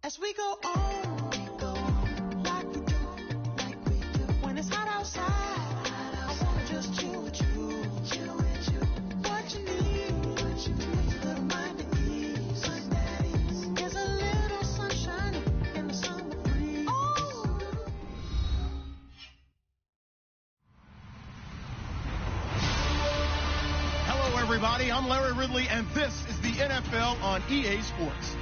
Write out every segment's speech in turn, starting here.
As we go on, like we do. When it's hot outside, I wanna just chill with you. What you need, a little mind at ease. There's a little sunshine in the summer breeze. Oh. Hello, everybody. I'm Larry Ridley, and this is the NFL on EA Sports.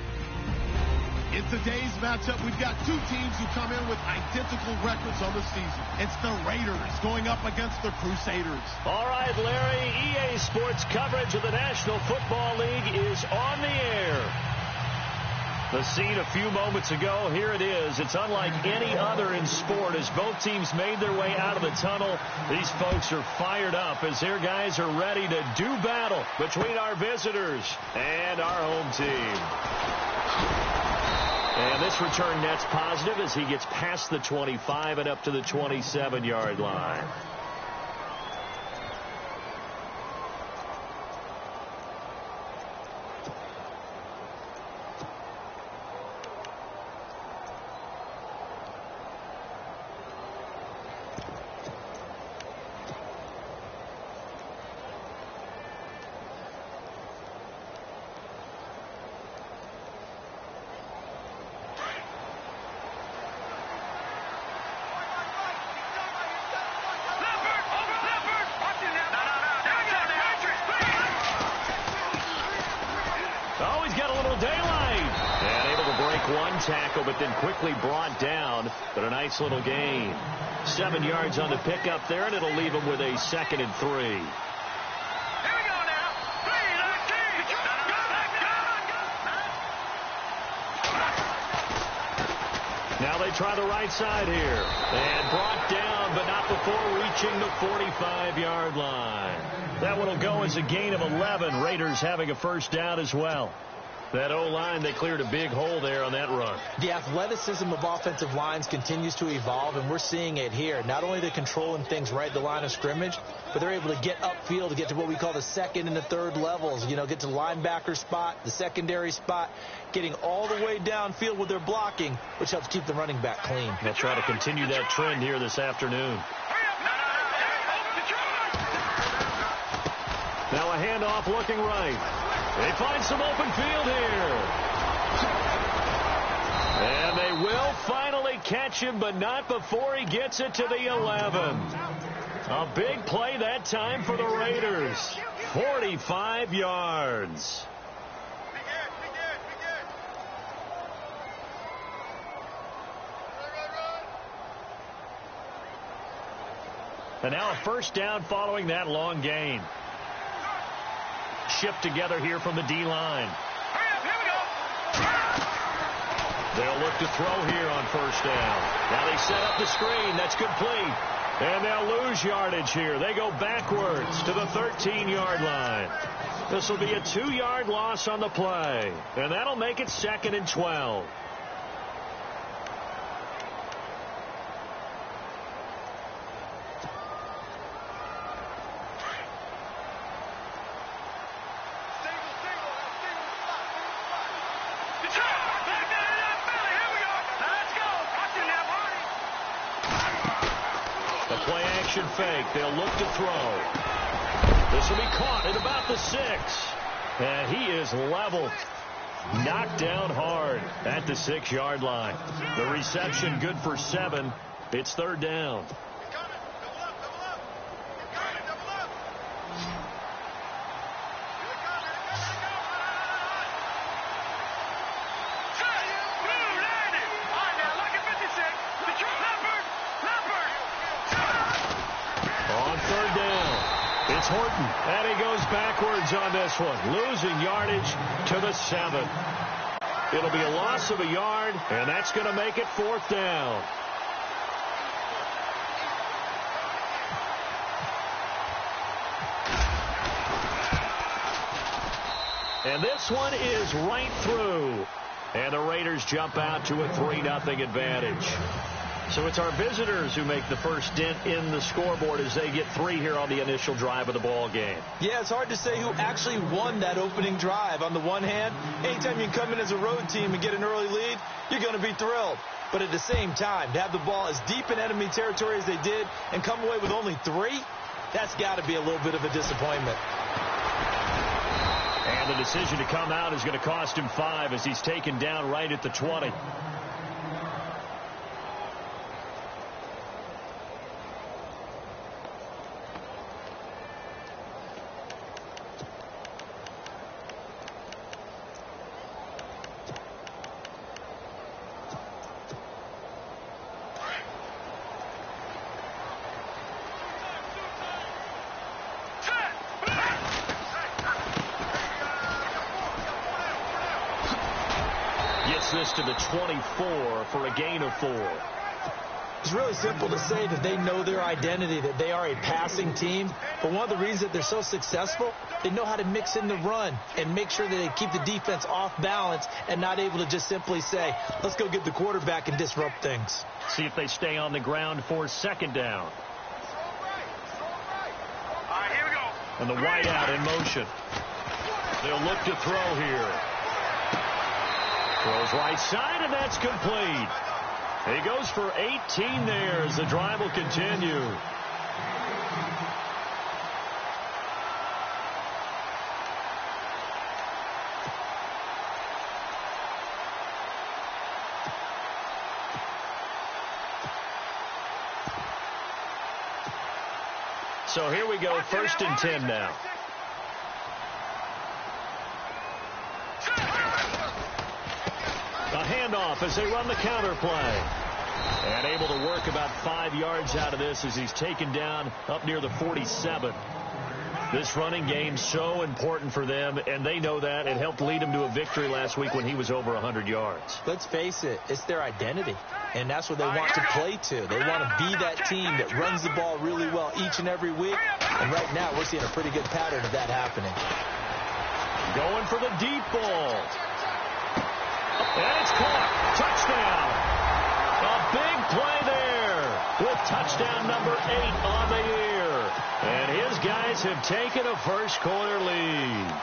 In today's matchup, we've got two teams who come in with identical records on the season. It's the Raiders going up against the Crusaders. All right, Larry, EA Sports coverage of the National Football League is on the air. The scene a few moments ago, here it is. It's unlike any other in sport as both teams made their way out of the tunnel. These folks are fired up as their guys are ready to do battle between our visitors and our home team. And this return net's positive as he gets past the 25 and up to the 27-yard line. Tackle, but then quickly brought down, but a nice little gain. 7 yards on the pickup there, and it'll leave him with a 2nd and 3. Here we go now. 3, Now they try the right side here, and brought down, but not before reaching the 45-yard line. That one will go as a gain of 11. Raiders having a first down as well. That O-line, they cleared a big hole there on that run. The athleticism of offensive lines continues to evolve, and we're seeing it here. Not only are they controlling things right at the line of scrimmage, but they're able to get upfield to get to what we call the second and the third levels. You know, get to the linebacker spot, the secondary spot, getting all the way downfield with their blocking, which helps keep the running back clean. They'll try to continue that trend here this afternoon. Now a handoff looking right. They find some open field here. And they will finally catch him, but not before he gets it to the 11. A big play that time for the Raiders. 45 yards. And now a first down following that long gain. Shipped together here from the D-line. They'll look to throw here on first down. Now they set up the screen. That's complete. And they'll lose yardage here. They go backwards to the 13-yard line. This will be a 2-yard loss on the play. And that'll make it 2nd and 12. Fake. They'll look to throw. This will be caught at about the 6. And he is leveled. Knocked down hard at the 6-yard line. The reception good for 7. It's 3rd down. And he goes backwards on this one, losing yardage to the 7. It'll be a loss of a yard, and that's going to make it 4th down. And this one is right through. And the Raiders jump out to a 3-0 advantage. So it's our visitors who make the first dent in the scoreboard as they get 3 here on the initial drive of the ball game. Yeah, it's hard to say who actually won that opening drive. On the one hand, anytime you come in as a road team and get an early lead, you're going to be thrilled. But at the same time, to have the ball as deep in enemy territory as they did and come away with only 3, that's got to be a little bit of a disappointment. And the decision to come out is going to cost him 5 as he's taken down right at the 20. This to the 24 for a gain of 4. It's really simple to say that they know their identity, that they are a passing team. But one of the reasons that they're so successful, they know how to mix in the run and make sure that they keep the defense off balance and not able to just simply say, let's go get the quarterback and disrupt things. See if they stay on the ground for 2nd down. All right, here we go. And the wide out in motion. They'll look to throw here. Throws right side, and that's complete. He goes for 18 there as the drive will continue. So here we go, 1st and 10 now. A handoff as they run the counter play. And able to work about 5 yards out of this as he's taken down up near the 47. This running game so important for them, and they know that. It helped lead them to a victory last week when he was over 100 yards. Let's face it, it's their identity, and that's what they want to play to. They want to be that team that runs the ball really well each and every week, and right now we're seeing a pretty good pattern of that happening. Going for the deep ball. And it's caught. Touchdown. A big play there with touchdown number 8 on the year. And his guys have taken a first-quarter lead.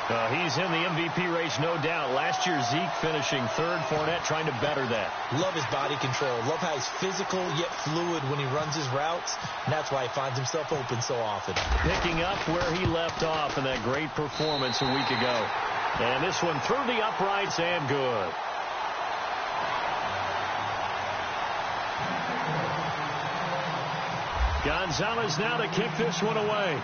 He's in the MVP race, no doubt. Last year, Zeke finishing 3rd. Fournette trying to better that. Love his body control. Love how he's physical yet fluid when he runs his routes. And that's why he finds himself open so often. Picking up where he left off in that great performance a week ago. And this one through the uprights and good. Gonzalez now to kick this one away.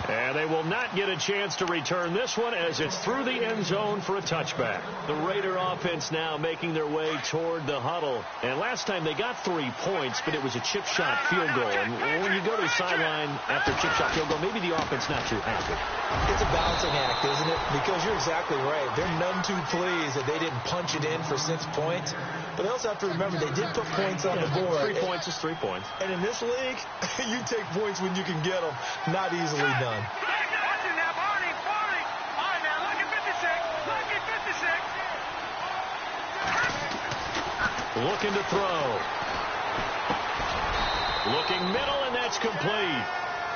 And they will not get a chance to return this one as it's through the end zone for a touchback. The Raider offense now making their way toward the huddle. And last time they got 3 points, but it was a chip shot field goal. And when you go to the sideline after a chip shot field goal, maybe the offense not too happy. It's a balancing act, isn't it? Because you're exactly right. They're none too pleased that they didn't punch it in for 6 points. But they also have to remember they did put points on the board. 3 points is 3 points. And in this league, you take points when you can get them. Not easily done. Looking to throw. Looking middle, and that's complete.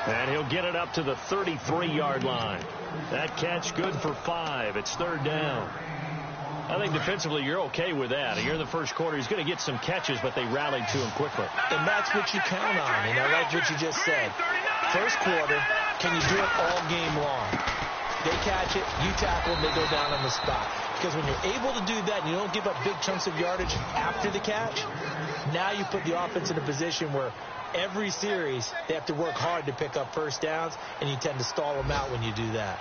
And he'll get it up to the 33-yard line. That catch good for 5. It's 3rd down. I think defensively you're okay with that. Here in the first quarter, he's going to get some catches, but they rallied to him quickly. And that's what you count on. And I like what you just said. First quarter, can you do it all game long? They catch it, you tackle them, they go down on the spot. Because when you're able to do that and you don't give up big chunks of yardage after the catch, now you put the offense in a position where every series they have to work hard to pick up first downs, and you tend to stall them out when you do that.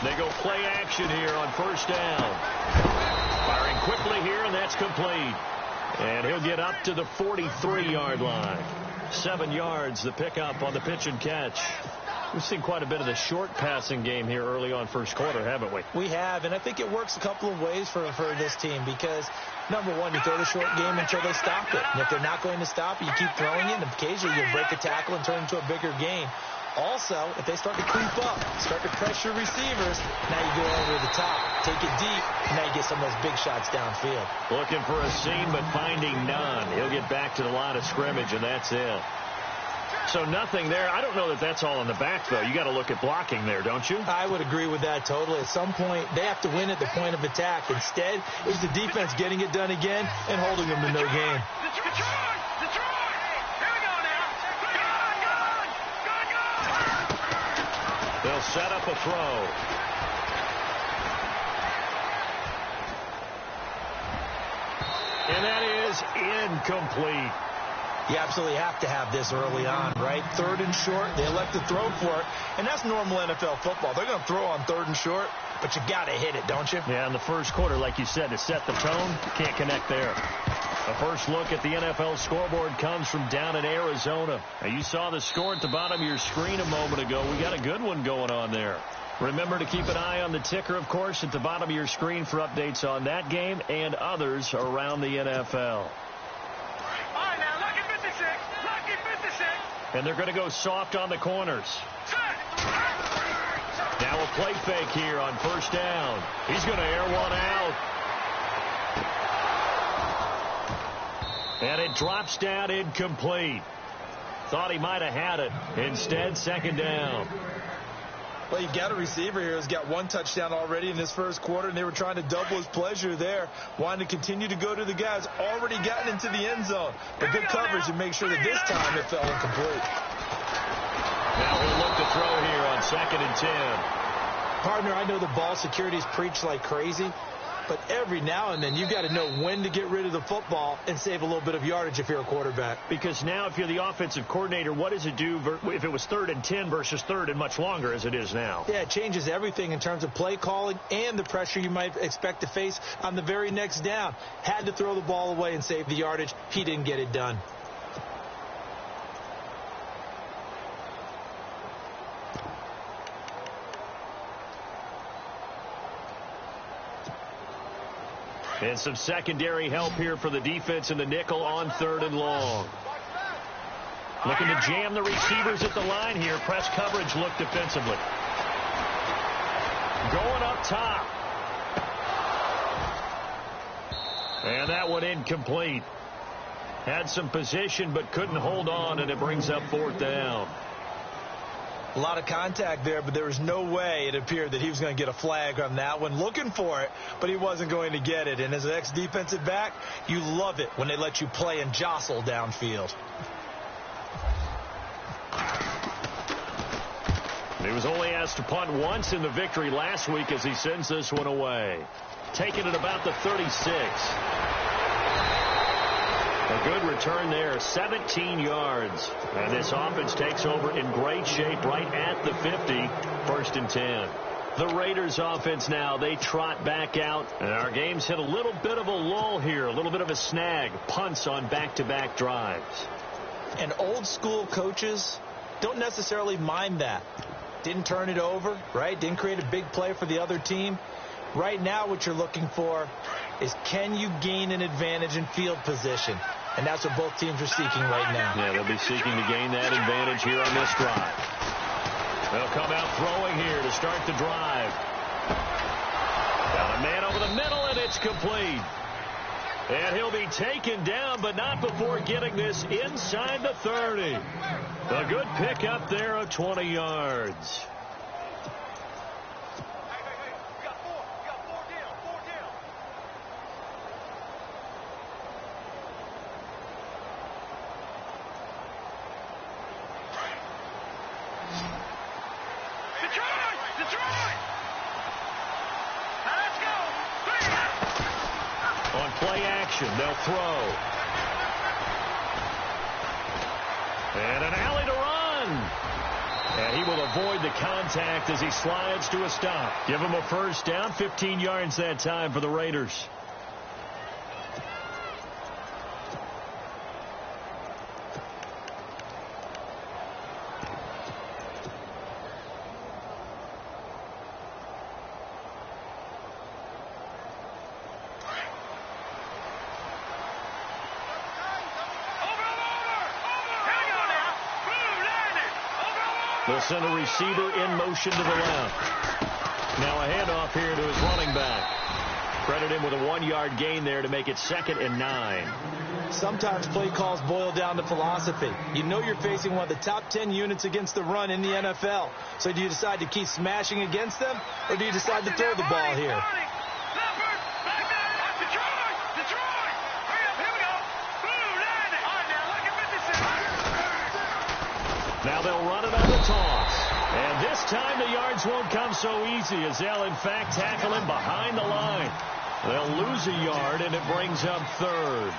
They go play action here on 1st down. Firing quickly here, and that's complete. And he'll get up to the 43-yard line. 7 yards, the pickup on the pitch and catch. We've seen quite a bit of the short passing game here early on first quarter, haven't we? We have, and I think it works a couple of ways for this team because, number one, you throw the short game until they stop it. And if they're not going to stop it, you keep throwing it, and occasionally you'll break a tackle and turn it into a bigger gain. Also, if they start to creep up, start to pressure receivers, now you go over the top, take it deep, and now you get some of those big shots downfield. Looking for a seam, but finding none. He'll get back to the line of scrimmage, and that's it. So nothing there. I don't know that that's all in the back, though. You got to look at blocking there, don't you? I would agree with that totally. At some point, they have to win at the point of attack. Instead, it was the defense getting it done again and holding them to no gain. They'll set up a throw. And that is incomplete. You absolutely have to have this early on, right? Third and short, they elect to throw for it, and that's normal NFL football. They're going to throw on third and short, but you got to hit it, don't you? Yeah, in the first quarter, like you said, to set the tone, can't connect there. A first look at the NFL scoreboard comes from down in Arizona. Now, you saw the score at the bottom of your screen a moment ago. We got a good one going on there. Remember to keep an eye on the ticker, of course, at the bottom of your screen for updates on that game and others around the NFL. And they're going to go soft on the corners. Now a play fake here on first down. He's going to air one out. And it drops down incomplete. Thought he might have had it. Instead, second down. Well, you've got a receiver here who's got one touchdown already in this first quarter, and they were trying to double his pleasure there, wanting to continue to go to the guys already gotten into the end zone. But good coverage to make sure that this time it fell incomplete. Now we'll look to throw here on 2nd and 10. Partner, I know the ball security is preached like crazy, but every now and then you've got to know when to get rid of the football and save a little bit of yardage if you're a quarterback. Because now if you're the offensive coordinator, what does it do if it was 3rd and 10 versus 3rd and much longer as it is now? Yeah, it changes everything in terms of play calling and the pressure you might expect to face on the very next down. Had to throw the ball away and save the yardage. He didn't get it done. And some secondary help here for the defense in the nickel on 3rd and long. Looking to jam the receivers at the line here. Press coverage look defensively. Going up top. And that one incomplete. Had some position but couldn't hold on, and it brings up 4th down. A lot of contact there, but there was no way it appeared that he was going to get a flag on that one. Looking for it, but he wasn't going to get it. And as an ex-defensive back, you love it when they let you play and jostle downfield. He was only asked to punt once in the victory last week as he sends this one away. Taking it about the 36. A good return there, 17 yards. And this offense takes over in great shape right at the 50, 1st and 10. The Raiders offense now, they trot back out. And our game's hit a little bit of a lull here, a little bit of a snag. Punts on back-to-back drives. And old school coaches don't necessarily mind that. Didn't turn it over, right? Didn't create a big play for the other team. Right now what you're looking for is can you gain an advantage in field position? And that's what both teams are seeking right now. Yeah, they'll be seeking to gain that advantage here on this drive. They'll come out throwing here to start the drive. Got a man over the middle, and it's complete. And he'll be taken down, but not before getting this inside the 30. A good pickup there of 20 yards. Play action. They'll throw. And an alley to run. And he will avoid the contact as he slides to a stop. Give him a first down. 15 yards that time for the Raiders. He'll send a receiver in motion to the left. Now a handoff here to his running back. Credit him with a 1-yard gain there to make it 2nd and 9. Sometimes play calls boil down to philosophy. You know you're facing one of the top 10 units against the run in the NFL. So do you decide to keep smashing against them, or do you decide to throw the ball here? Now they'll run it on the toss. And this time the yards won't come so easy, as they'll in fact tackle him behind the line. They'll lose a yard, and it brings up 3rd.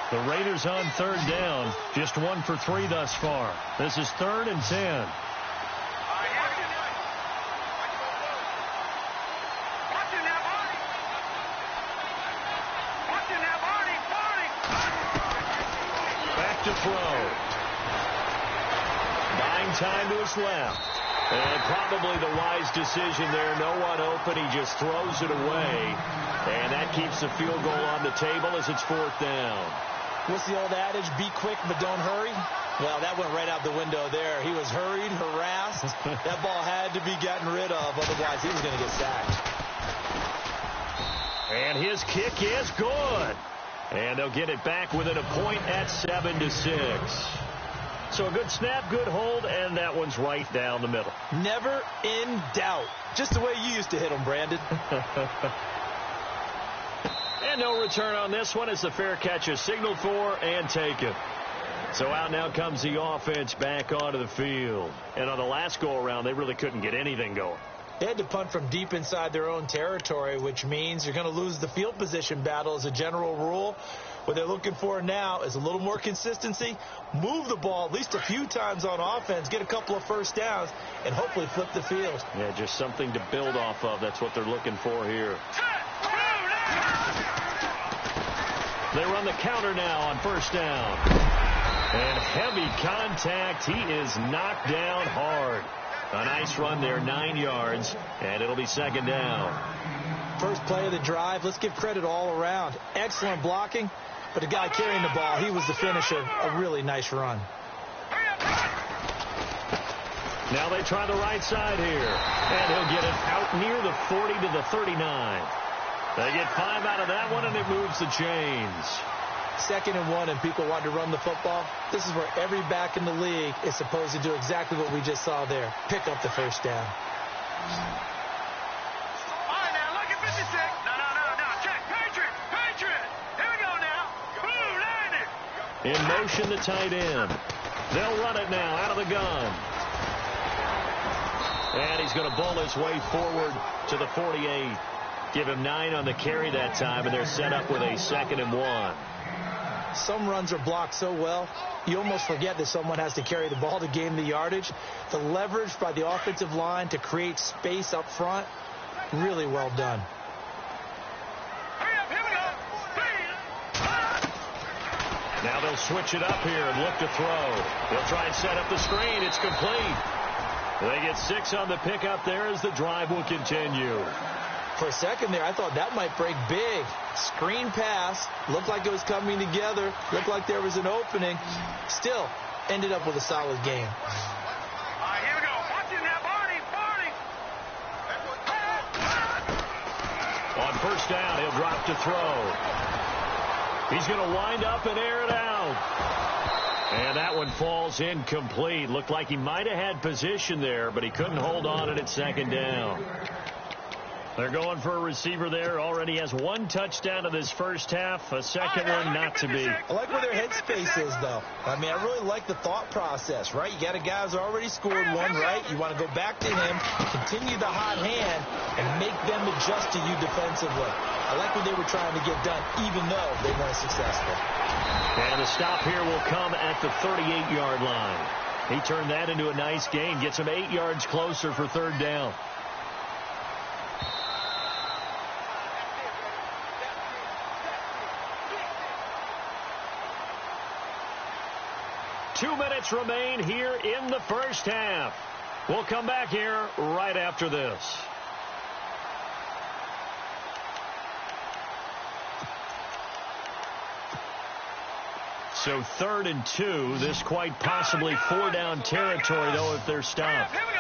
The Raiders on 3rd down, just 1 for 3 thus far. This is 3rd and 10. To throw. Buying time to his left. And probably the wise decision there. No one open. He just throws it away. And that keeps the field goal on the table as it's 4th down. What's the old adage? Be quick, but don't hurry. Well, that went right out the window there. He was hurried, harassed. That ball had to be gotten rid of. Otherwise, he was going to get sacked. And his kick is good. And they'll get it back within a point at 7-6. So a good snap, good hold, and that one's right down the middle. Never in doubt. Just the way you used to hit them, Brandon. And no return on this one as the fair catch is signaled for and taken. So out now comes the offense back onto the field. And on the last go-around, they really couldn't get anything going. They had to punt from deep inside their own territory, which means you're going to lose the field position battle as a general rule. What they're looking for now is a little more consistency, move the ball at least a few times on offense, get a couple of first downs, and hopefully flip the field. Yeah, just something to build off of. That's what they're looking for here. They run the counter now on 1st down. And heavy contact. He is knocked down hard. A nice run there, 9 yards, and it'll be 2nd down. First play of the drive. Let's give credit all around. Excellent blocking, but the guy carrying the ball, he was the finisher. A really nice run. Now they try the right side here, and he'll get it out near the 40 to the 39. They get 5 out of that one, and it moves the chains. 2nd and 1, and people want to run the football. This is where every back in the league is supposed to do exactly what we just saw there. Pick up the first down. All right, now, look at 56. No. Check. Patriot. Here we go now. Boom, landed. In motion, the tight end. They'll run it now out of the gun. And he's going to bowl his way forward to the 48. Give him 9 on the carry that time, and they're set up with a 2nd and 1. Some runs are blocked so well, you almost forget that someone has to carry the ball to gain the yardage. The leverage by the offensive line to create space up front, really well done. Hurry up, here we go. Now they'll switch it up here and look to throw. They'll try and set up the screen. It's complete. They get 6 on the pickup there as the drive will continue. For a second there, I thought that might break big. Screen pass. Looked like it was coming together. Looked like there was an opening. Still, ended up with a solid game. All right, here we go. Watch it now, Barney. On 1st down, he'll drop to throw. He's going to wind up and air it out. And that one falls incomplete. Looked like he might have had position there, but he couldn't hold on it at 2nd down. They're going for a receiver there. Already has 1 touchdown in this first half. A second one not to be. I like where their headspace is, though. I mean, I really like the thought process, right? You got a guy who's already scored 1, right? You want to go back to him, continue the hot hand, and make them adjust to you defensively. I like what they were trying to get done, even though they weren't successful. And the stop here will come at the 38-yard line. He turned that into a nice gain. Gets him 8 yards closer for 3rd down. Two minutes remain here in the first half. We'll come back here right after this. So 3rd and 2. This quite possibly 4-down territory, though, if they're stopped. Here we go.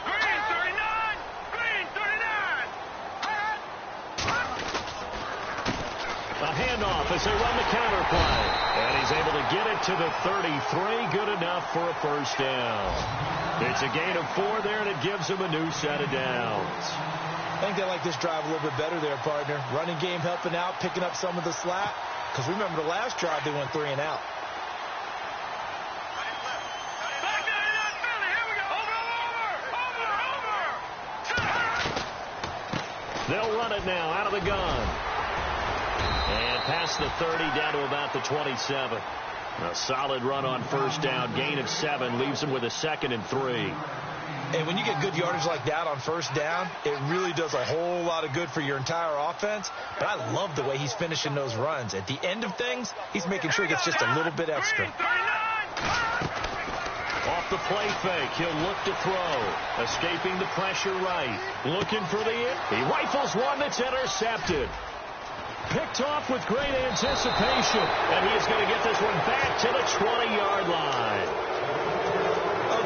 Green 39. Green 39. A handoff as they run the counter play. And he's able to get it to the 33. Good enough for a first down. It's a gain of 4 there, and it gives him a new set of downs. I think they like this drive a little bit better there, partner. Running game helping out, picking up some of the slack. Because remember, the last drive, they went 3 and out. Back there in that Philly. Here we go. Over. They'll run it now out of the gun. And past the 30, down to about the 27. A solid run on first down. Gain of 7 leaves him with a 2nd and 3. And when you get good yardage like that on first down, it really does a whole lot of good for your entire offense. But I love the way he's finishing those runs. At the end of things, he's making sure he gets just a little bit extra. Off the play fake, he'll look to throw. Escaping the pressure right. Looking for he rifles one that's intercepted. Picked off with great anticipation. And he is going to get this one back to the 20-yard line.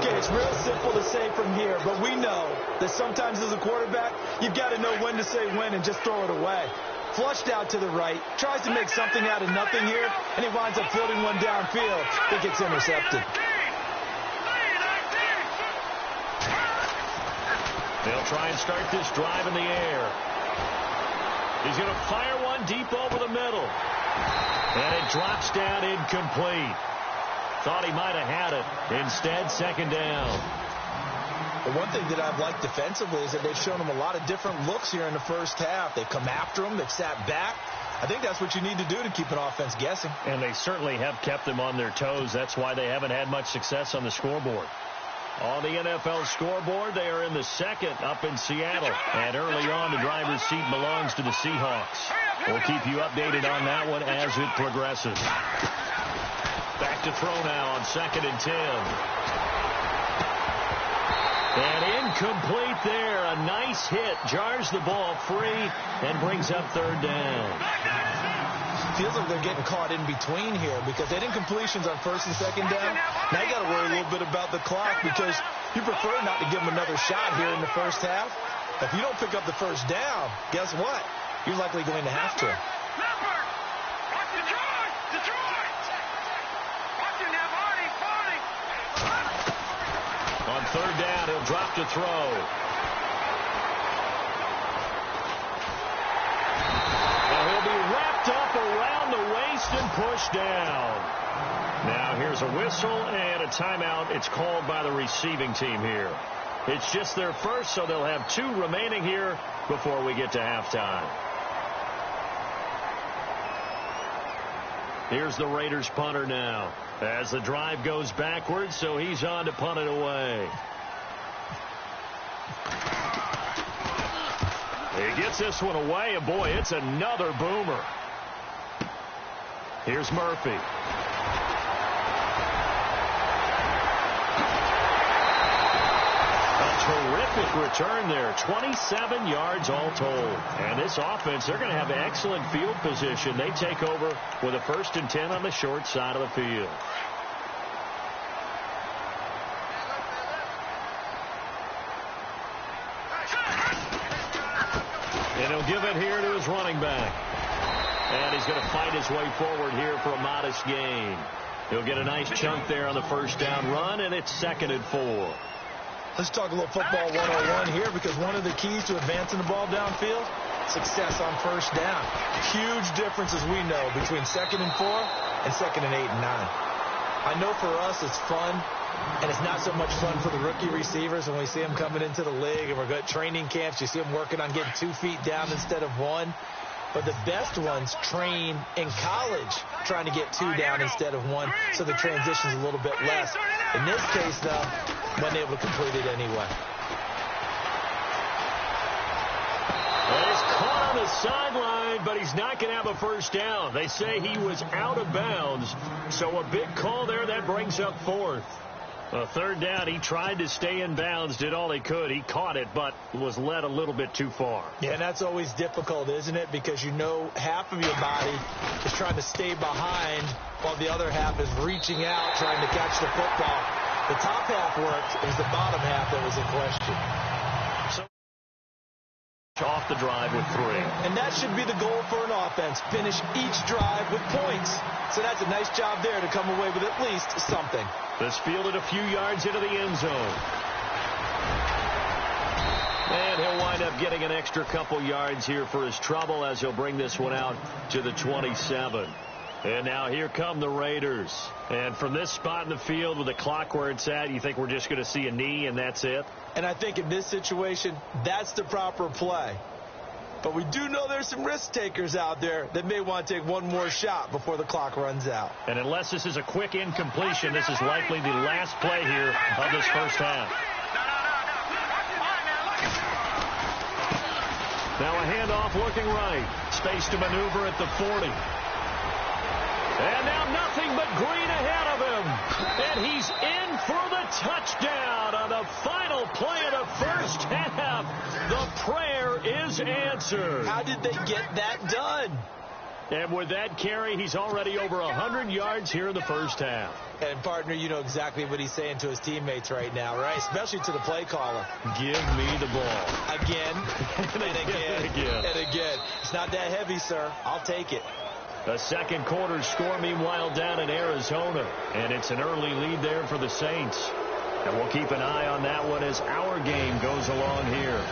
Okay, it's real simple to say from here, but we know that sometimes as a quarterback, you've got to know when to say when and just throw it away. Flushed out to the right, tries to make something out of nothing here, and he winds up floating one downfield. It gets intercepted. They'll try and start this drive in the air. He's going to fire one deep over the middle. And it drops down incomplete. Thought he might have had it. Instead, 2nd down. The one thing that I've liked defensively is that they've shown him a lot of different looks here in the first half. They've come after him. They've sat back. I think that's what you need to do to keep an offense guessing. And they certainly have kept them on their toes. That's why they haven't had much success on the scoreboard. On the NFL scoreboard, they are in the 2nd up in Seattle. And early on, the driver's seat belongs to the Seahawks. We'll keep you updated on that one as it progresses. Back to throw now on 2nd and 10. And incomplete there. A nice hit. Jars the ball free and brings up 3rd down. Feels like they're getting caught in between here because they didn't completions on 1st and 2nd down. Now you got to worry a little bit about the clock because you prefer not to give them another shot here in the first half. If you don't pick up the first down, guess what? You're likely going to have to. On 3rd down, he'll drop to throw. He'll be wrapped up around the waist and pushed down. Now here's a whistle and a timeout. It's called by the receiving team here. It's just their first, so they'll have 2 remaining here before we get to halftime. Here's the Raiders punter now as the drive goes backwards, so he's on to punt it away. He gets this one away, and boy, it's another boomer. Here's Murphy. A terrific return there. 27 yards all told. And this offense, they're going to have excellent field position. They take over with a 1st and 10 on the short side of the field. And he'll give it here to his running back. And he's going to fight his way forward here for a modest gain. He'll get a nice chunk there on the first down run, and it's 2nd and 4. Let's talk a little football 101 here because one of the keys to advancing the ball downfield, success on first down. Huge difference, as we know, between 2nd and 4 and 2nd and 8 and 9. I know for us it's fun, and it's not so much fun for the rookie receivers when we see them coming into the league and we're good training camps. You see them working on getting 2 feet down instead of 1. But the best ones train in college trying to get 2 down instead of 1, so the transition's a little bit less. In this case, though, wasn't able to complete it anyway. Well, he's caught on the sideline, but he's not going to have a first down. They say he was out of bounds, so a big call there that brings up 4th. A third down, he tried to stay in bounds, did all he could. He caught it, but was led a little bit too far. Yeah, and that's always difficult, isn't it? Because you know half of your body is trying to stay behind while the other half is reaching out, trying to catch the football. The top half worked. It was the bottom half that was in question. Off the drive with 3. And that should be the goal for an offense. Finish each drive with points. So that's a nice job there to come away with at least something. This fielded a few yards into the end zone. And he'll wind up getting an extra couple yards here for his trouble as he'll bring this one out to the 27. And now here come the Raiders. And from this spot in the field with the clock where it's at, you think we're just going to see a knee and that's it? And I think in this situation, that's the proper play. But we do know there's some risk takers out there that may want to take one more shot before the clock runs out. And unless this is a quick incompletion, this is likely the last play here of this first half. Now a handoff looking right. Space to maneuver at the 40. And now nothing but green ahead of him. And he's in for the touchdown on the final play of the first half. The prayer is answered. How did they get that done? And with that carry, he's already over 100 yards here in the first half. And, partner, you know exactly what he's saying to his teammates right now, right? Especially to the play caller. Give me the ball. Again, and again, and again. It's not that heavy, sir. I'll take it. The second quarter score, meanwhile, down in Arizona. And it's an early lead there for the Saints. And we'll keep an eye on that one as our game goes along here.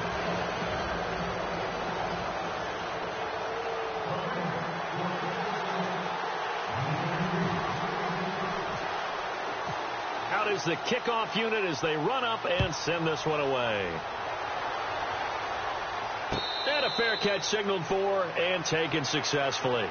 Out is the kickoff unit as they run up and send this one away. And a fair catch signaled for and taken successfully.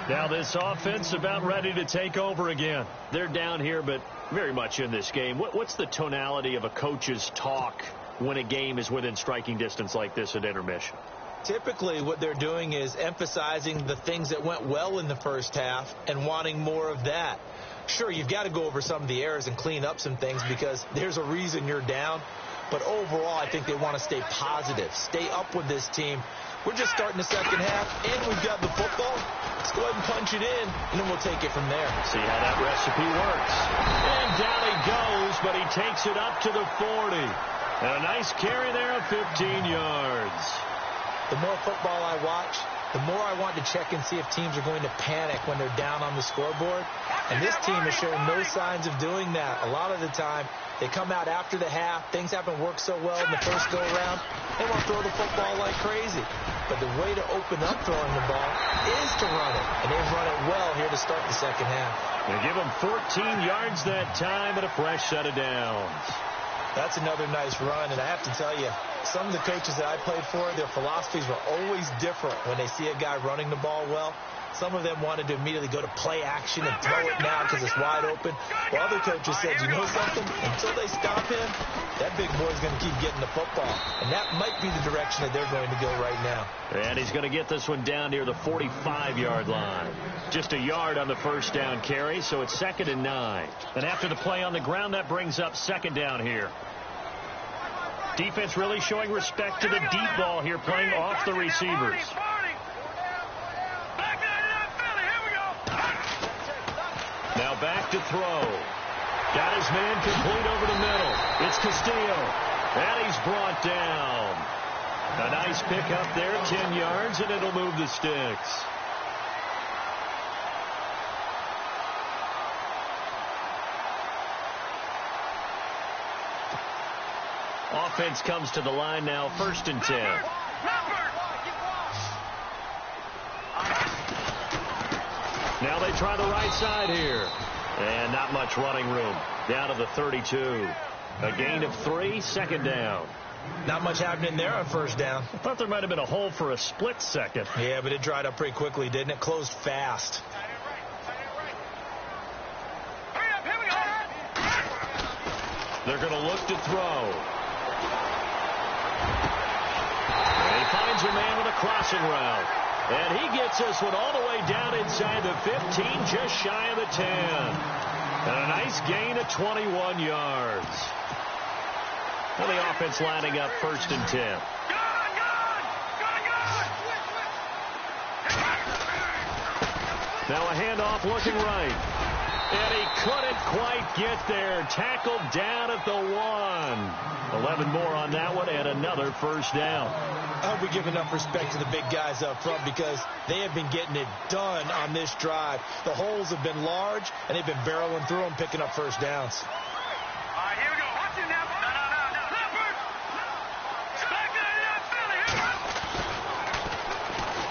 Now this offense about ready to take over again. They're down here, but very much in this game. What's the tonality of a coach's talk when a game is within striking distance like this at intermission? Typically, what they're doing is emphasizing the things that went well in the first half and wanting more of that. Sure, you've got to go over some of the errors and clean up some things because there's a reason you're down. But overall, I think they want to stay positive, stay up with this team. We're just starting the second half, and we've got the football. Let's go ahead and punch it in, and then we'll take it from there. See how that recipe works. And down he goes, but he takes it up to the 40. And a nice carry there of 15 yards. The more football I watch, the more I want to check and see if teams are going to panic when they're down on the scoreboard. And this team is showing no signs of doing that. A lot of the time, they come out after the half. Things haven't worked so well in the first go-around. They want to throw the football like crazy. But the way to open up throwing the ball is to run it. And they've run it well here to start the second half. They give them 14 yards that time and a fresh set of downs. That's another nice run. And I have to tell you, some of the coaches that I played for, their philosophies were always different when they see a guy running the ball well. Some of them wanted to immediately go to play action and throw it now because it's wide open. While other coaches said, you know something? Until they stop him, that big boy's going to keep getting the football. And that might be the direction that they're going to go right now. And he's going to get this one down near the 45-yard line. Just a yard on the first down carry, so it's 2nd and 9. And after the play on the ground, that brings up 2nd down here. Defense really showing respect to the deep ball here, playing off the receivers. Now back to throw. Got his man complete over the middle. It's Castillo. And he's brought down. A nice pickup there, 10 yards, and it'll move the sticks. Offense comes to the line now, 1st and 10. Now they try the right side here. And not much running room. Down to the 32. A gain of 3, 2nd down. Not much happening there on first down. I thought there might have been a hole for a split second. Yeah, but it dried up pretty quickly, didn't it? Closed fast. They're going to look to throw. And he finds a man with a crossing route. And he gets this one all the way down inside the 15, just shy of the 10. And a nice gain of 21 yards. Well, the offense lining up 1st and 10. Now a handoff looking right. And he couldn't quite get there. Tackled down at the 1. 11 more on that one and another first down. I hope we give enough respect to the big guys up front because they have been getting it done on this drive. The holes have been large, and they've been barreling through them, picking up first downs. All right, here we go. Watch it now. No. Leopard. Back to the Philly. Here we go.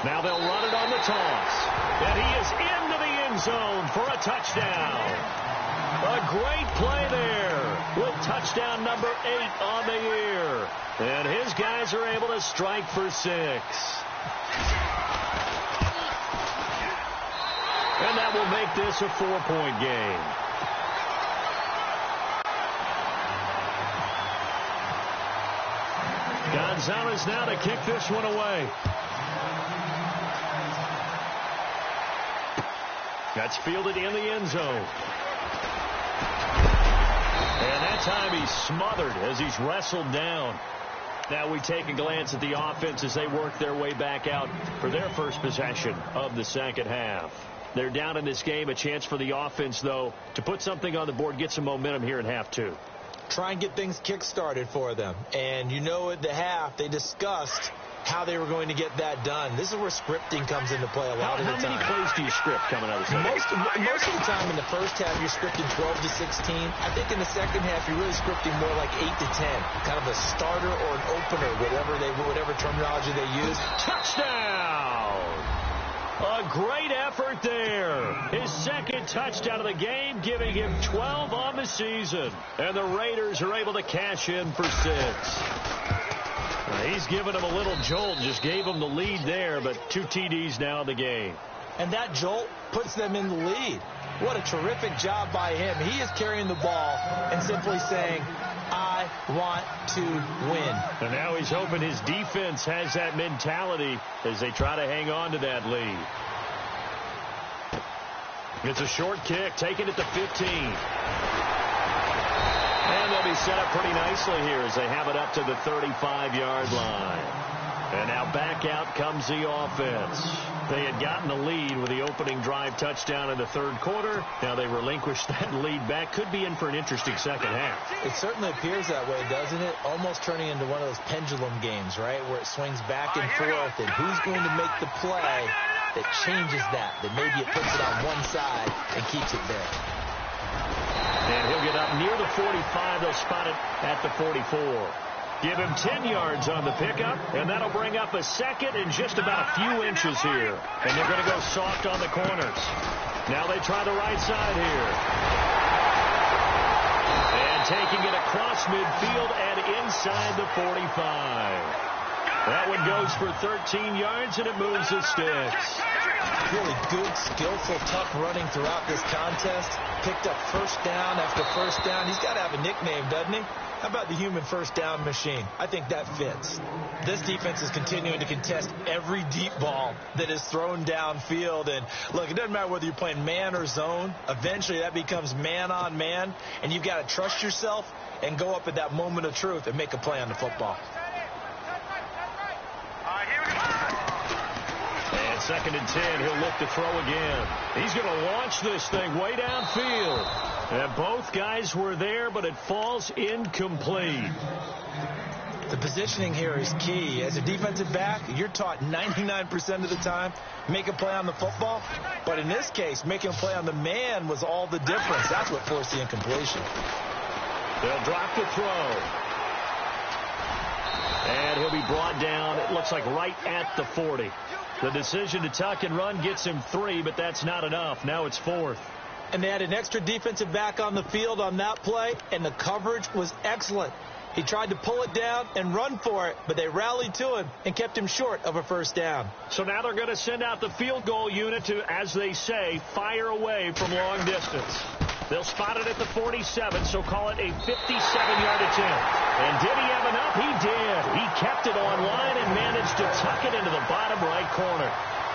Now they'll run it on the toss. And he is into the end zone for a touchdown. A great play there with touchdown number 8 on the year. And his guys are able to strike for 6. And that will make this a 4-point game. Gonzalez now to kick this one away. That's fielded in the end zone. And that time he's smothered as he's wrestled down. Now we take a glance at the offense as they work their way back out for their first possession of the second half. They're down in this game. A chance for the offense, though, to put something on the board, get some momentum here in half 2. Try and get things kick-started for them. And you know at the half they discussed how they were going to get that done. This is where scripting comes into play a lot of the time. How many plays do you script coming out of the second? Most of the time in the first half, you're scripting 12 to 16. I think in the second half, you're really scripting more like 8 to 10. Kind of a starter or an opener, whatever terminology they use. Touchdown! A great effort there. His second touchdown of the game, giving him 12 on the season. And the Raiders are able to cash in for 6. He's given him a little jolt, just gave him the lead there, but 2 TDs now in the game. And that jolt puts them in the lead. What a terrific job by him. He is carrying the ball and simply saying, I want to win. And now he's hoping his defense has that mentality as they try to hang on to that lead. It's a short kick, taken at the 15. And they'll be set up pretty nicely here as they have it up to the 35-yard line. And now back out comes the offense. They had gotten the lead with the opening drive touchdown in the third quarter. Now they relinquished that lead back. Could be in for an interesting second half. It certainly appears that way, doesn't it? Almost turning into one of those pendulum games, right, where it swings back and forth. And who's going to make the play that changes that maybe it puts it on one side and keeps it there? And he'll get up near the 45. They'll spot it at the 44. Give him 10 yards on the pickup, and that'll bring up a second and just about a few inches here. And they're going to go soft on the corners. Now they try the right side here. And taking it across midfield and inside the 45. That one goes for 13 yards, and it moves the sticks. Really good, skillful, tough running throughout this contest. Picked up first down after first down. He's got to have a nickname, doesn't he? How about the human first down machine? I think that fits. This defense is continuing to contest every deep ball that is thrown downfield. And, look, it doesn't matter whether you're playing man or zone. Eventually that becomes man on man, and you've got to trust yourself and go up at that moment of truth and make a play on the football. And 2nd and 10, he'll look to throw again. He's going to launch this thing way downfield. And both guys were there, but it falls incomplete. The positioning here is key. As a defensive back, you're taught 99% of the time, make a play on the football. But in this case, making a play on the man was all the difference. That's what forced the incompletion. They'll drop the throw. And he'll be brought down, it looks like right at the 40. The decision to tuck and run gets him 3, but that's not enough. Now it's 4th. And they had an extra defensive back on the field on that play, and the coverage was excellent. He tried to pull it down and run for it, but they rallied to him and kept him short of a first down. So now they're going to send out the field goal unit to, as they say, fire away from long distance. They'll spot it at the 47, so call it a 57-yard attempt. And did he have enough? He did. He kept it on line and managed to tuck it into the bottom right corner.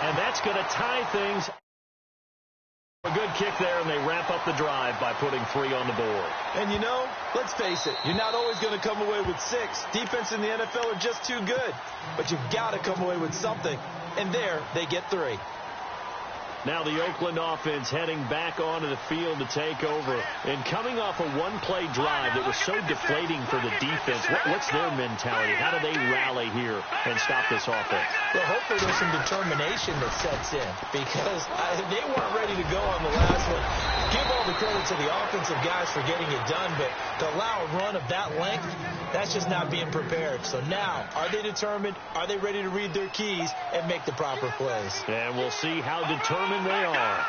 And that's going to tie things A good kick there, and they wrap up the drive by putting 3 on the board. And, you know, let's face it, you're not always going to come away with 6. Defense in the NFL are just too good. But you've got to come away with something. And there, they get 3. Now the Oakland offense heading back onto the field to take over. And coming off a one-play drive that was so deflating for the defense, what's their mentality? How do they rally here and stop this offense? Well, hopefully there's some determination that sets in, because they weren't ready to go on the last one. Give all the credit to the offensive guys for getting it done, but to allow a run of that length, that's just not being prepared. So now, are they determined? Are they ready to read their keys and make the proper plays? And we'll see how determined they are.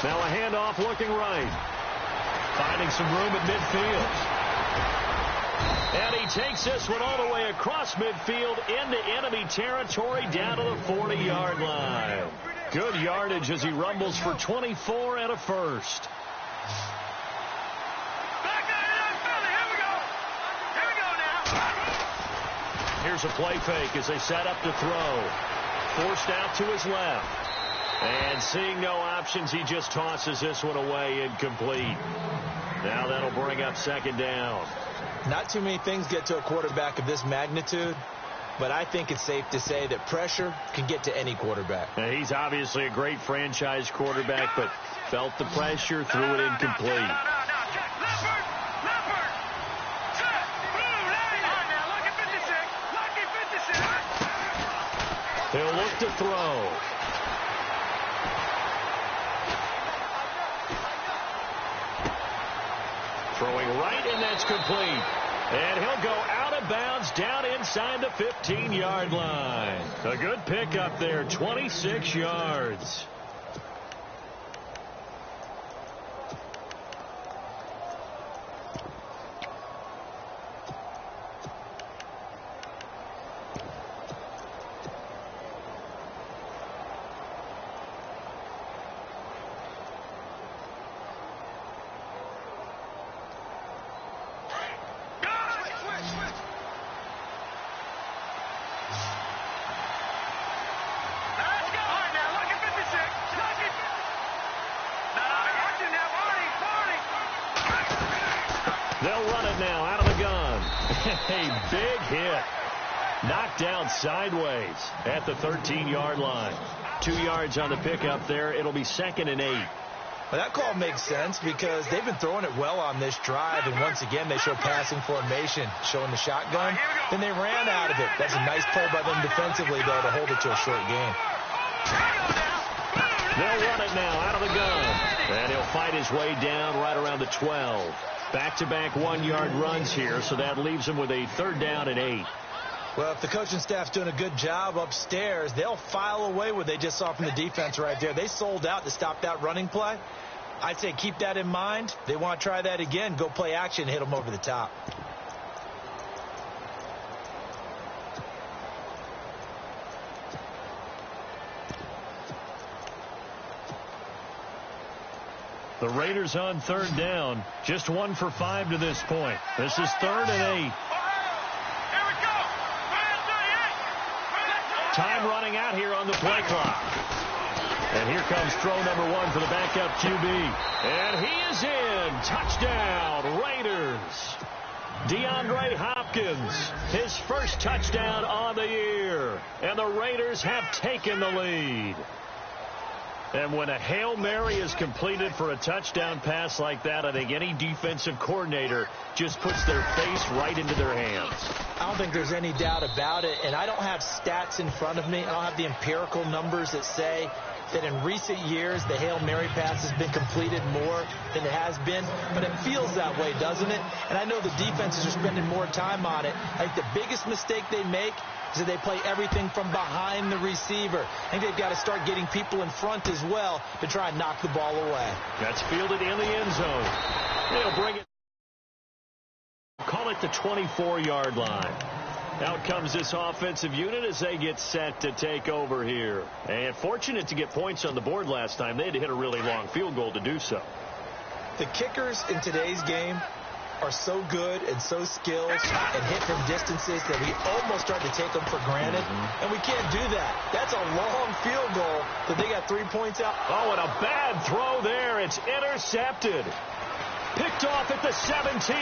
Now a handoff looking right. Finding some room at midfield. And he takes this one all the way across midfield into enemy territory down to the 40-yard line. Good yardage as he rumbles for 24 and a first. Here's a play fake as they set up to throw. Forced out to his left. And seeing no options, he just tosses this one away incomplete. Now that'll bring up second down. Not too many things get to a quarterback of this magnitude, but I think it's safe to say that pressure can get to any quarterback. Now, he's obviously a great franchise quarterback, but felt the pressure, threw it incomplete. He'll look to throw. Throwing right, and that's complete. And he'll go out of bounds down inside the 15-yard line. A good pickup there, 26 yards. They'll run it now out of the gun. A big hit. Knocked down sideways at the 13-yard line. 2 yards on the pickup there. It'll be 2nd and 8. Well, that call makes sense because they've been throwing it well on this drive, and once again they show passing formation, showing the shotgun. Then they ran out of it. That's a nice play by them defensively, though, to hold it to a short game. They'll run it now out of the gun. And he'll fight his way down right around the 12. Back-to-back 1-yard runs here, so that leaves him with a 3rd down and 8. Well, if the coaching staff's doing a good job upstairs, they'll file away what they just saw from the defense right there. They sold out to stop that running play. I'd say keep that in mind. They want to try that again. Go play action, hit them over the top. The Raiders on 3rd down. Just 1 for 5 to this point. This is 3rd and 8. Time running out here on the play clock. And here comes throw number 1 for the backup QB. And he is in. Touchdown, Raiders. DeAndre Hopkins, his first touchdown on the year. And the Raiders have taken the lead. And when a Hail Mary is completed for a touchdown pass like that, I think any defensive coordinator just puts their face right into their hands. I don't think there's any doubt about it, and I don't have stats in front of me. I don't have the empirical numbers that say that in recent years the Hail Mary pass has been completed more than it has been, but it feels that way, doesn't it? And I know the defenses are spending more time on it. I think the biggest mistake they make is that they play everything from behind the receiver. I think they've got to start getting people in front as well to try and knock the ball away. That's fielded in the end zone. They'll bring it. Call it the 24-yard line. Out comes this offensive unit as they get set to take over here. And fortunate to get points on the board last time. They had to hit a really long field goal to do so. The kickers in today's game are so good and so skilled and hit from distances that we almost start to take them for granted, and we can't do that. That's a long field goal that they got 3 points out. Oh, and a bad throw there. It's intercepted. Picked off at the 17.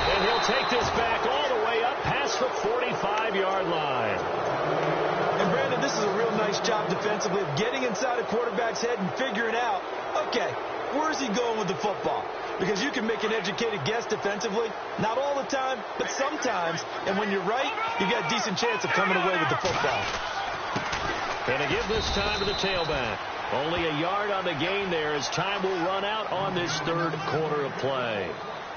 And he'll take this back all the way up past the 45-yard line. And, Brandon, this is a real nice job defensively of getting inside a quarterback's head and figuring out, okay, where's he going with the football? Because you can make an educated guess defensively. Not all the time, but sometimes. And when you're right, you got a decent chance of coming away with the football. Going to give this time to the tailback. Only a yard on the gain there as time will run out on this third quarter of play.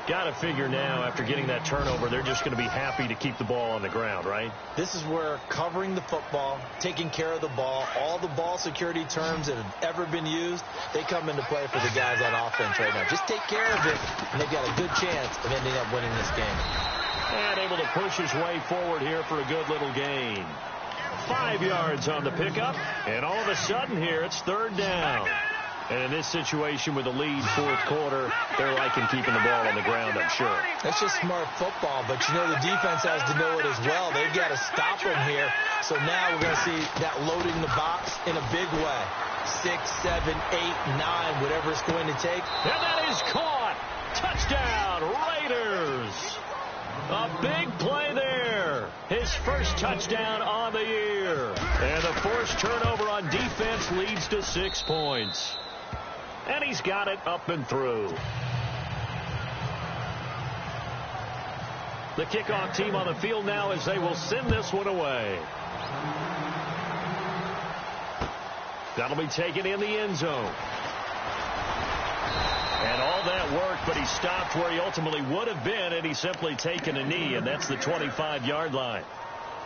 Got to figure now, after getting that turnover, they're just going to be happy to keep the ball on the ground, right? This is where covering the football, taking care of the ball, all the ball security terms that have ever been used, they come into play for the guys on offense right now. Just take care of it, and they've got a good chance of ending up winning this game. And able to push his way forward here for a good little gain. 5 yards on the pickup, and all of a sudden here it's third down. And in this situation with the lead fourth quarter, they're liking keeping the ball on the ground, I'm sure. That's just smart football, but you know the defense has to know it as well. They've got to stop them here. So now we're going to see that loading the box in a big way. 6, 7, 8, 9, whatever it's going to take. And that is caught. Touchdown, Raiders. A big play there. His first touchdown on the year. And the forced turnover on defense leads to 6 points. And he's got it up and through. The kickoff team on the field now as they will send this one away. That'll be taken in the end zone. And all that work, but he stopped where he ultimately would have been, and he's simply taken a knee, and that's the 25-yard line.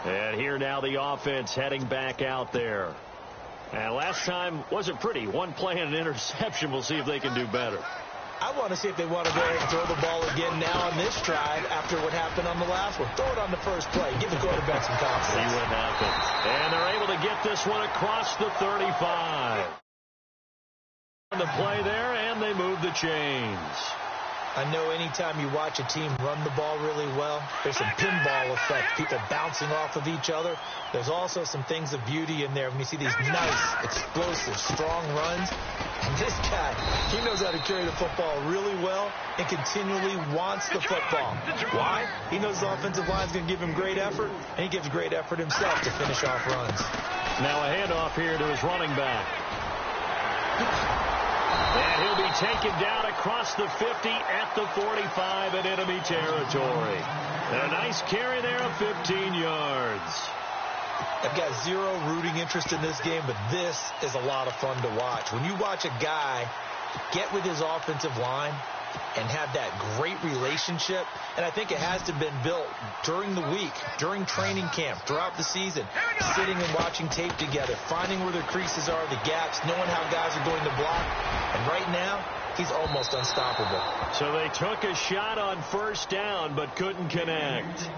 And here now the offense heading back out there. And last time wasn't pretty. One play and an interception. We'll see if they can do better. I want to see if they want to go ahead and throw the ball again now on this drive after what happened on the last one. Throw it on the first play. Give the quarterback some confidence. See what happens. And they're able to get this one across the 35. On the play there, and they move the chains. I know anytime you watch a team run the ball really well, there's some pinball effect, people bouncing off of each other. There's also some things of beauty in there when you see these nice, explosive, strong runs. And this guy, he knows how to carry the football really well and continually wants the football. Why? He knows the offensive line is going to give him great effort, and he gives great effort himself to finish off runs. Now a handoff here to his running back. And he'll be taken down across the 50 at the 45 in enemy territory. And a nice carry there of 15 yards. I've got zero rooting interest in this game, but this is a lot of fun to watch. When you watch a guy get with his offensive line and have that great relationship, and I think it has to have been built during the week, during training camp, throughout the season, sitting and watching tape together, finding where their creases are, the gaps, knowing how guys are going to block. And right now, he's almost unstoppable. So they took a shot on first down, but couldn't connect.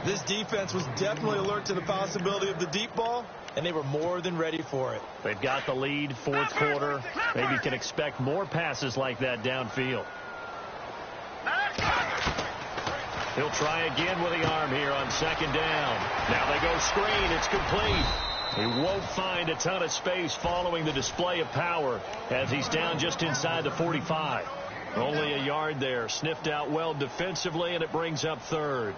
This defense was definitely alert to the possibility of the deep ball, and they were more than ready for it. They've got the lead, fourth quarter. Maybe can expect more passes like that downfield. He'll try again with the arm here on second down. Now they go screen. It's complete. He won't find a ton of space following the display of power as he's down just inside the 45. Only a yard there. Sniffed out well defensively, and it brings up third.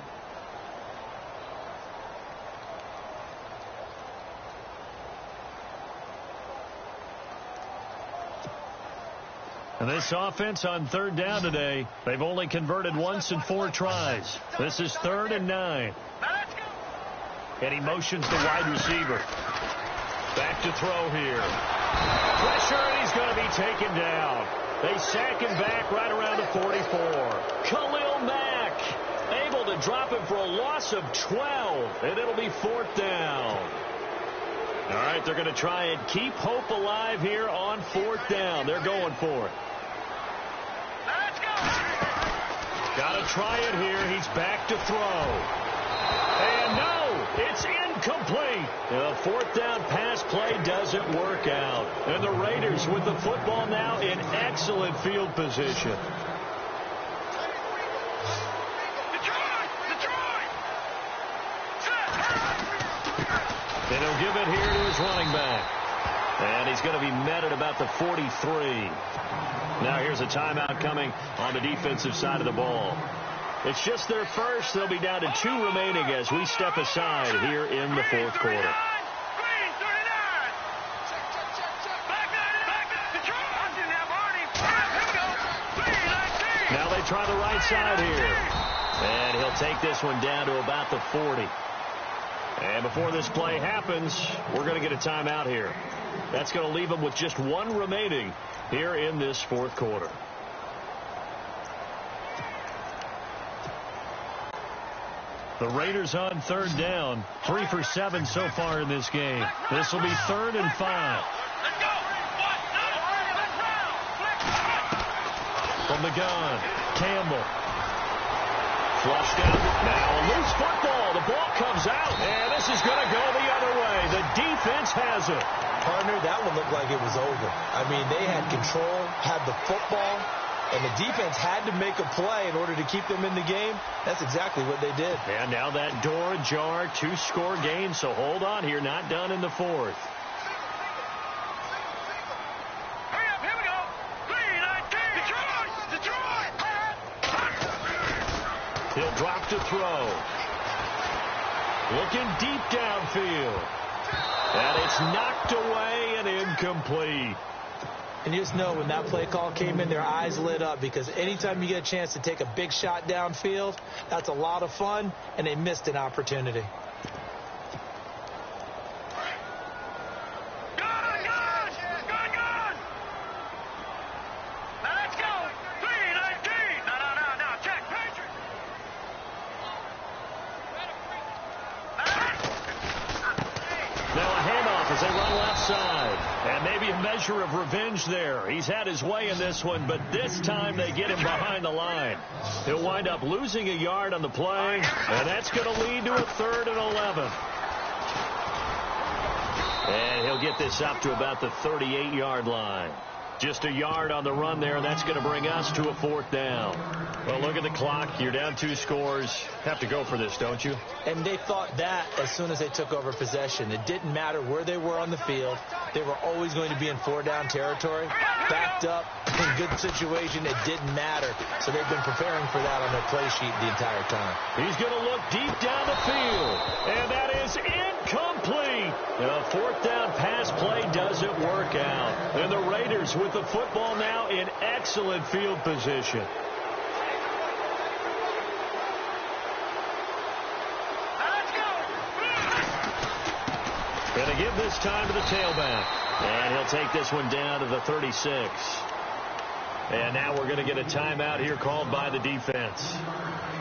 And this offense on third down today, they've only converted once in 4 tries. This is 3rd and 9. And he motions the wide receiver. Back to throw here. Pressure, and he's going to be taken down. They sack him back right around the 44. Khalil Mack able to drop him for a loss of 12. And it'll be 4th down. All right, they're going to try and keep hope alive here on 4th down. They're going for it. Got to try it here. He's back to throw. And no, it's incomplete. The 4th down pass play doesn't work out. And the Raiders with the football now in excellent field position. give it here to his running back. And he's going to be met at about the 43. Now here's a timeout coming on the defensive side of the ball. It's just their first. They'll be down to 2 remaining as we step aside here in the fourth quarter. Now they try the right side here. And he'll take this one down to about the 40. And before this play happens, we're going to get a timeout here. That's going to leave them with just 1 remaining here in this fourth quarter. The Raiders on third down, 3 for 7 so far in this game. This will be 3rd and 5. From the gun, Campbell. Flushed out. Now a loose football. The ball comes out, and this is going to go the other way. The defense has it. Partner, that one looked like it was over. I mean, they had control, had the football, and the defense had to make a play in order to keep them in the game. That's exactly what they did. And now that door ajar, 2-score game, so hold on here. Not done in the fourth. He'll drop to throw. Looking deep downfield. And it's knocked away and incomplete. And you just know when that play call came in, their eyes lit up, because anytime you get a chance to take a big shot downfield, that's a lot of fun, and they missed an opportunity. Measure of revenge there. He's had his way in this one, but this time they get him behind the line. He'll wind up losing a yard on the play, and that's going to lead to a 3rd and 11. And he'll get this up to about the 38-yard line. Just a yard on the run there, and that's going to bring us to a 4th down. Well, look at the clock. You're down 2 scores. Have to go for this, don't you? And they thought that as soon as they took over possession. It didn't matter where they were on the field. They were always going to be in 4-down territory. Backed up, in good situation, it didn't matter. So they've been preparing for that on their play sheet the entire time. He's going to look deep down the field, and that is incomplete. The 4th down pass play doesn't work out. And the Raiders with the football now in excellent field position. Going to give this time to the tailback. And he'll take this one down to the 36. And now we're going to get a timeout here called by the defense.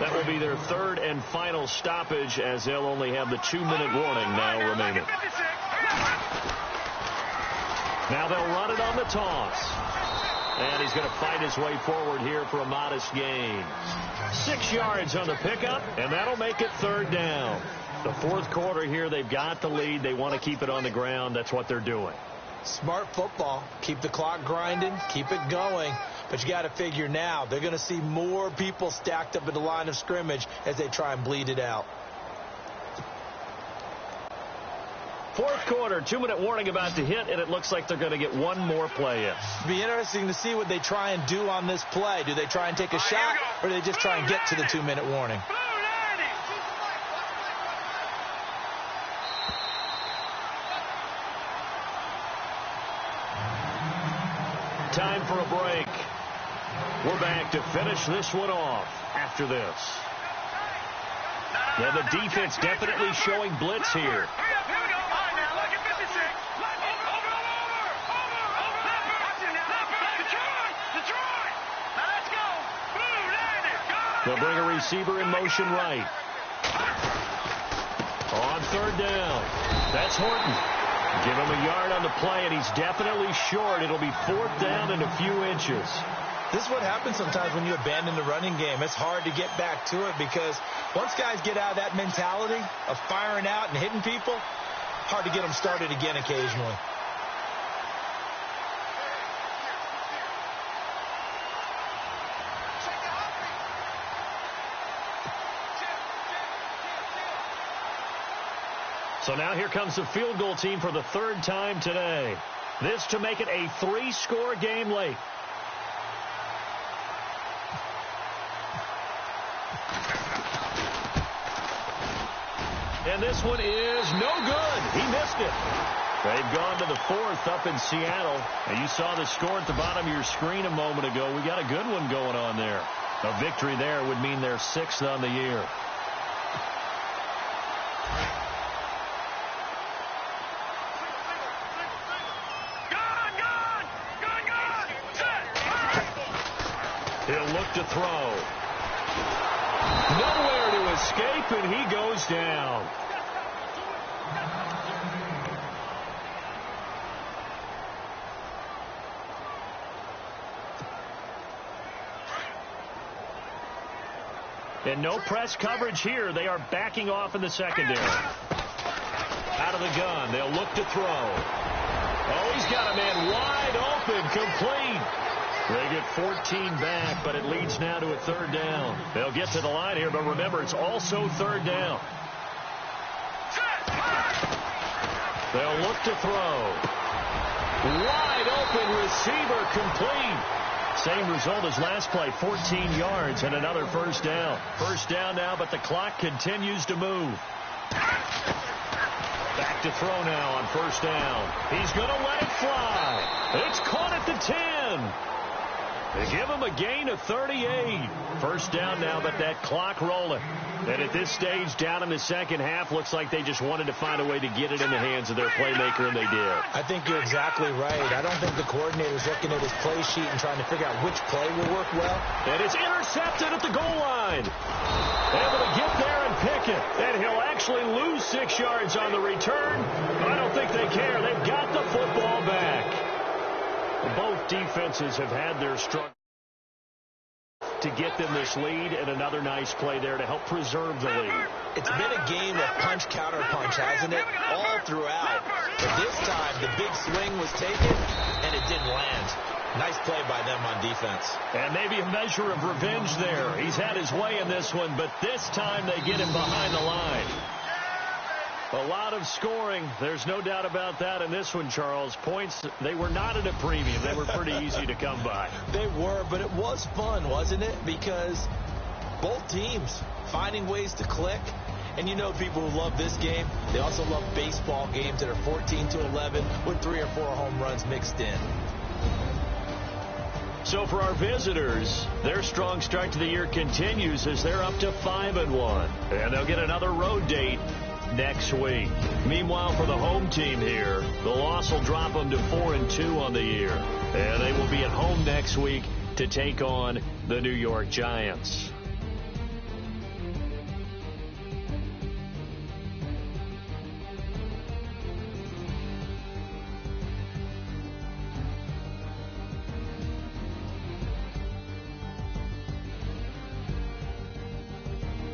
That will be their 3rd and final stoppage, as they'll only have the 2-minute warning now remaining. Now they'll run it on the toss. And he's going to fight his way forward here for a modest gain. 6 yards on the pickup, and that'll make it 3rd down. The fourth quarter here, they've got the lead. They want to keep it on the ground. That's what they're doing. Smart football. Keep the clock grinding. Keep it going. But you got to figure now, they're going to see more people stacked up in the line of scrimmage as they try and bleed it out. Fourth quarter, 2-minute warning about to hit, and it looks like they're going to get one more play in. It'll be interesting to see what they try and do on this play. Do they try and take a shot, or do they just try and get to the 2-minute warning? Time for a break. We're back to finish this one off after this. Now the defense definitely showing blitz here. They'll bring a receiver in motion right. On 3rd down. That's Horton. Give him a yard on the play, and he's definitely short. It'll be 4th down and a few inches. This is what happens sometimes when you abandon the running game. It's hard to get back to it because once guys get out of that mentality of firing out and hitting people, hard to get them started again occasionally. So now here comes the field goal team for the third time today. This to make it a 3-score game late. And this one is no good. He missed it. They've gone to the fourth up in Seattle. And you saw the score at the bottom of your screen a moment ago. We got a good one going on there. A victory there would mean they're 6th on the year. He'll look to throw. Nowhere to escape, and he goes down. And no press coverage here. They are backing off in the secondary. Out of the gun. They'll look to throw. Oh, he's got a man wide open, complete. They get 14 back, but it leads now to a 3rd down. They'll get to the line here, but remember, it's also 3rd down. They'll look to throw. Wide open receiver, complete. Same result as last play, 14 yards and another 1st down. 1st down now, but the clock continues to move. Back to throw now on 1st down. He's going to let it fly. It's caught at the 10. They give him a gain of 38. 1st down now, but that clock rolling. And at this stage, down in the second half, looks like they just wanted to find a way to get it in the hands of their playmaker, and they did. I think you're exactly right. I don't think the coordinator's looking at his play sheet and trying to figure out which play will work well. And it's intercepted at the goal line. Able to get there and pick it. And he'll actually lose 6 yards on the return. I don't think they care. They've got the football back. Both defenses have had their struggle to get them this lead, and another nice play there to help preserve the lead. It's been a game of punch, counter punch, hasn't it? All throughout. But this time, the big swing was taken, and it didn't land. Nice play by them on defense. And maybe a measure of revenge there. He's had his way in this one, but this time they get him behind the line. A lot of scoring. There's no doubt about that in this one, Charles. Points, they were not at a premium. They were pretty easy to come by. They were, but it was fun, wasn't it? Because both teams finding ways to click. And you know people who love this game, they also love baseball games that are 14-11 with 3 or 4 home runs mixed in. So for our visitors, their strong start to the year continues as they're up to 5-1. And they'll get another road date next week. Meanwhile, for the home team here, the loss will drop them to 4-2 on the year. And they will be at home next week to take on the New York Giants.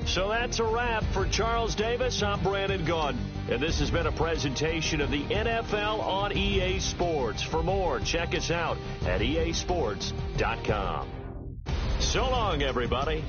So that's a wrap. For Charles Davis, I'm Brandon Gaudin. And this has been a presentation of the NFL on EA Sports. For more, check us out at easports.com. So long, everybody.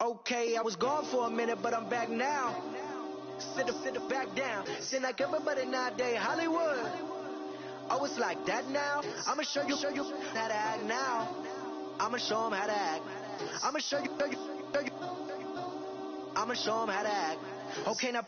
Okay, I was gone for a minute, but I'm back now. Sit back down. Seem like everybody nowadays, Hollywood. Oh, it's like that now? I'ma show you how to act now. I'ma show them how to act. I'ma show you. I'ma show them how to act. Okay, now